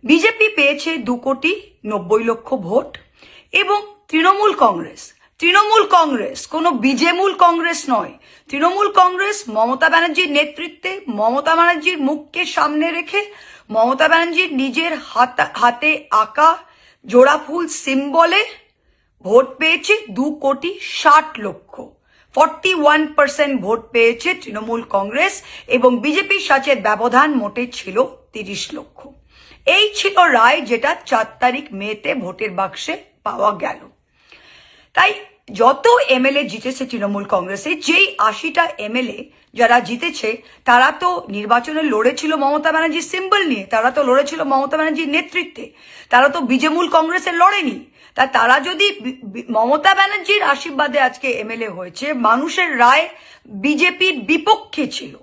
BJP পেয়েছে 2,90,00,000 vote এবং তৃণমূল কংগ্রেস কোনো বিজেমূল কংগ্রেস নয়। তৃণমূল কংগ্রেস মমতা ব্যানার্জির নেতৃত্বে, মমতা ব্যানার্জির মুখকে সামনে রেখে, মমতা ব্যানার্জির নিজের হাতে আঁকা জোড়া ফুল সিম্বলে ভোট পেয়েছে 2,60,00,000। 41% ভোট পেয়েছে তৃণমূল কংগ্রেস এবং বিজেপির সাথে ব্যবধান মোটে ছিল 30 লক্ষ। এই ছিল রায়, যেটা 4 তারিখ মেতে ভোটের বাক্সে পাওয়া গেল। তাই যত এমএলএ জিতেছে তৃণমূল কংগ্রেসে, যেই 80টা এমএলএ যারা জিতেছে তারা তো নির্বাচনে লড়েছিল মমতা ব্যানার্জির সিম্বল নিয়ে, তারা তো লড়েছিল মমতা ব্যানার্জির নেতৃত্বে, তারা তো বিজেমূল কংগ্রেসে লড়েনি। তারা যদি মমতা ব্যানার্জির আশীর্বাদে আজকে এমএলএ হয়েছে, মানুষের রায় বিজেপির বিপক্ষে ছিল।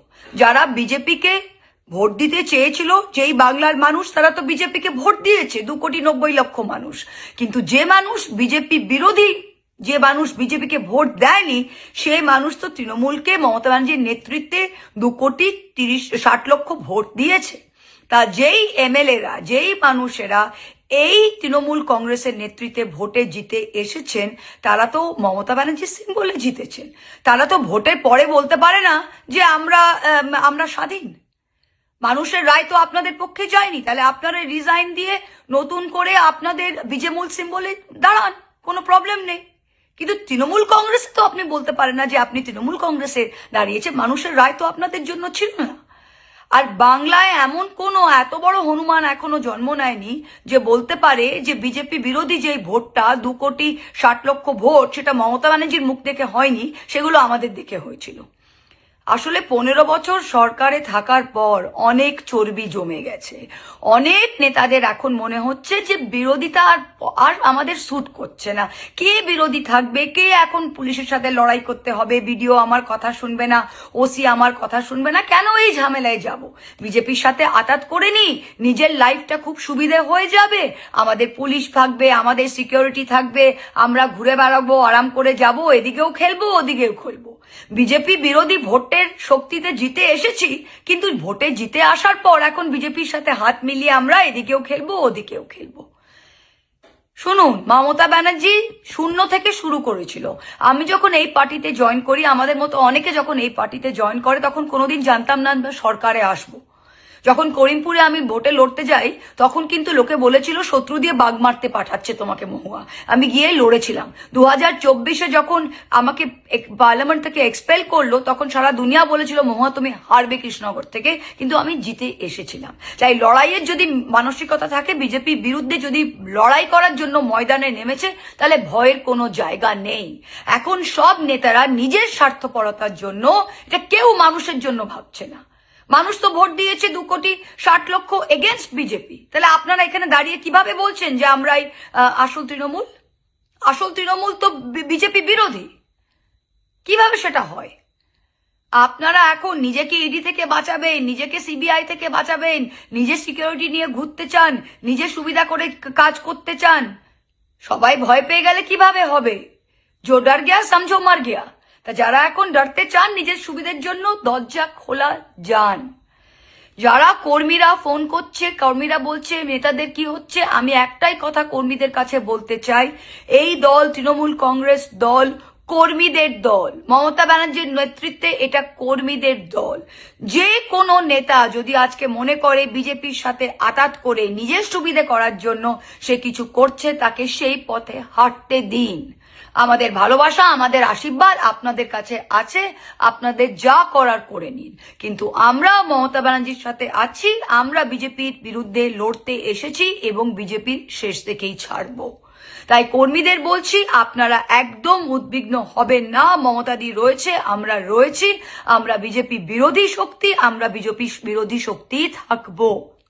যারা বিজেপিকে ভোট দিতে চেয়েছিল, যেই বাংলার মানুষ, তারা তো বিজেপিকে ভোট দিয়েছে, 2,90,00,000 মানুষ। কিন্তু যে মানুষ বিজেপি বিরোধী, যে মানুষ বিজেপিকে ভোট দেয়নি, সেই মানুষ তো তৃণমূলকে মমতা ব্যানার্জির নেতৃত্বে 2,60,00,000 ভোট দিয়েছে। তা যেই এমএলএরা, যেই মানুষেরা এই তৃণমূল কংগ্রেসের নেতৃত্বে ভোটে জিতে এসেছেন, তারা তো মমতা ব্যানার্জির সিম্বলে জিতেছেন। তারা তো ভোটের পরে বলতে পারে না যে আমরা স্বাধীন। মানুষের রায় তো আপনাদের পক্ষে যায়নি, তাহলে আপনারা রিজাইন দিয়ে নতুন করে আপনাদের বিজেমূল সিম্বলে দাঁড়ান, কোনো প্রবলেম নেই। কিন্তু তৃণমূল কংগ্রেসে তো আপনি বলতে পারেন না যে আপনি তৃণমূল কংগ্রেসে দাঁড়িয়েছে, মানুষের রায় তো আপনাদের জন্য ছিল না। আর বাংলায় এমন কোনো এত বড় হনুমান এখনো জন্ম নেয়নি যে বলতে পারে যে বিজেপি বিরোধী যে ভোটটা 2,60,00,000 ভোট, সেটা মমতা ব্যানার্জির মুখ দেখে হয়নি, সেগুলো আমাদের দেখে হয়েছিল। আসলে 15 বছর সরকারে থাকার পর অনেক চর্বি জমে গেছে। অনেক নেতাদের এখন মনে হচ্ছে যে বিরোধিতা আর আমাদের স্যুট করছে না। কে বিরোধী থাকবে, কে এখন পুলিশের সাথে লড়াই করতে হবে, বিডিও আমার কথা শুনবে না, ওসি আমার কথা শুনবে না, কেন এই ঝামেলায় যাব? বিজেপির সাথে আতাত করে নি, নিজের লাইফটা খুব সুবিধে হয়ে যাবে, আমাদের পুলিশ থাকবে, আমাদের সিকিউরিটি থাকবে, আমরা ঘুরে বেড়াবো, আরাম করে যাব, এদিকেও খেলবো ওদিকেও খেলবো। বিজেপি বিরোধী ভোটের শক্তিতে জিতে এসেছি, কিন্তু ভোটে জিতে আসার পর এখন বিজেপির সাথে হাত মিলিয়ে আমরা এদিকেও খেলবো ওদিকেও খেলবো। শুনুন, মমতা ব্যানার্জি 0 থেকে শুরু করেছিল। আমি যখন এই পার্টিতে জয়েন করি, আমাদের মতো অনেকে যখন এই পার্টিতে জয়েন করে, তখন কোনোদিন জানতাম না সরকারে আসবো। যখন করিমপুরে আমি ভোটে লড়তে যাই, তখন কিন্তু লোকে বলেছিল শত্রু দিয়ে বাঘ মারতে পাঠাচ্ছে তোমাকে মহুয়া। আমি গিয়ে লড়েছিলাম। 2024-এ যখন আমাকে পার্লামেন্ট থেকে এক্সপেল করলো, তখন সারা দুনিয়া বলেছিল মহুয়া তুমি হারবে কৃষ্ণনগর থেকে, কিন্তু আমি জিতে এসেছিলাম। তাই লড়াইয়ের যদি মানসিকতা থাকে, বিজেপির বিরুদ্ধে যদি লড়াই করার জন্য ময়দানে নেমেছে, তাহলে ভয়ের কোনো জায়গা নেই। এখন সব নেতারা নিজের স্বার্থপরতার জন্য, এটা কেউ মানুষের জন্য ভাবছে না। মানুষ তো ভোট দিয়েছে 2,60,00,000 এগেনস্ট বিজেপি। তাহলে আপনারা এখানে দাঁড়িয়ে কিভাবে বলছেন যে আমরাই আসল তৃণমূল? আসল তৃণমূল তো বিজেপি বিরোধী। কিভাবে সেটা হয়? আপনারা এখন নিজেকে ইডি থেকে বাঁচাবেন, নিজেকে সিবিআই থেকে বাঁচাবেন, নিজের সিকিউরিটি নিয়ে ঘুরতে চান, নিজের সুবিধা করে কাজ করতে চান। সবাই ভয় পেয়ে গেলে কিভাবে হবে? জো ডর গিয়া সমঝো মার গিয়া। তা যারা এখন ডরতে চান নিজের সুবিধার জন্য, দরজা খোলা যান। যারা কর্মীরা ফোন করছে, কর্মীরা বলছে নেতাদের কি হচ্ছে, আমি একটাই কথা কর্মীদের কাছে বলতে চাই, এই দল তৃণমূল কংগ্রেস দল কর্মীদের দল। মমতা ব্যানার্জির নেতৃত্বে এটা কর্মীদের দল। যে কোনো নেতা যদি আজকে মনে করে বিজেপির সাথে আতাত করে নিজের সুবিধে করার জন্য সে কিছু করছে, তাকে সেই পথে হাঁটতে দিন। আমাদের ভালোবাসা, আমাদের আশীর্বাদ আপনাদের কাছে আছে, আপনাদের যা করার করে নিন। কিন্তু আমরা মমতা ব্যানার্জির সাথে আছি, আমরা বিজেপির বিরুদ্ধে লড়তে এসেছি এবং বিজেপির শেষ থেকেই ছাড়বো। তাই কর্মীদের বলছি, আপনারা একদম উদ্বিগ্ন হবেন না। মমতাদি রয়েছে, আমরা রয়েছি, আমরা বিজেপি বিরোধী শক্তি, আমরা বিজেপি বিরোধী শক্তি থাকবো।